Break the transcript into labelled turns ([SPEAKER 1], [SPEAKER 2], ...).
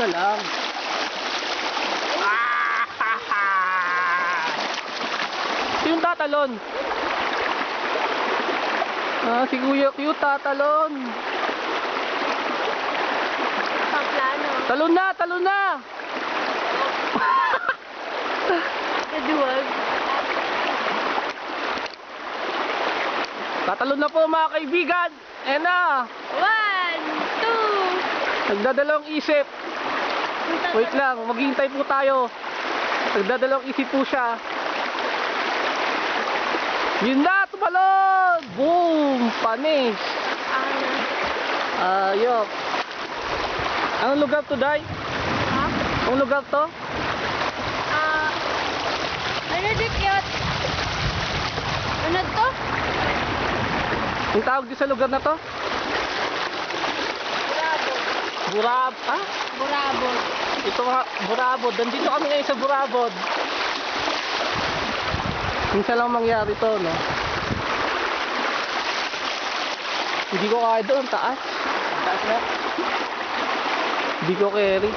[SPEAKER 1] ka lang. Yung tatalon. Si Kuya Q tatalon.
[SPEAKER 2] Paplano.
[SPEAKER 1] Talon na, talon na.
[SPEAKER 2] Kaduwag.
[SPEAKER 1] Tatalon na po mga kaibigan. Ayan na.
[SPEAKER 2] 1, 2.
[SPEAKER 1] Nagdadalawang isip. Wait lang, maghihintay po tayo. Nagdadalawang isip po siya. Yun na, tumalon! Boom! Panis! Ayop. Anong lugar to, Day?
[SPEAKER 2] Ha?
[SPEAKER 1] Anong lugar to?
[SPEAKER 2] Ano dit yun? Ano to?
[SPEAKER 1] Yung tawag din sa lugar na to? Burab. Ha?
[SPEAKER 2] Burabog.
[SPEAKER 1] Ito nga, Burabod. Nandito kami ngayon sa Burabod. Minsan lang mangyari to, no? Hindi ko kaya doon, taas. Taas na. Hindi ko carry.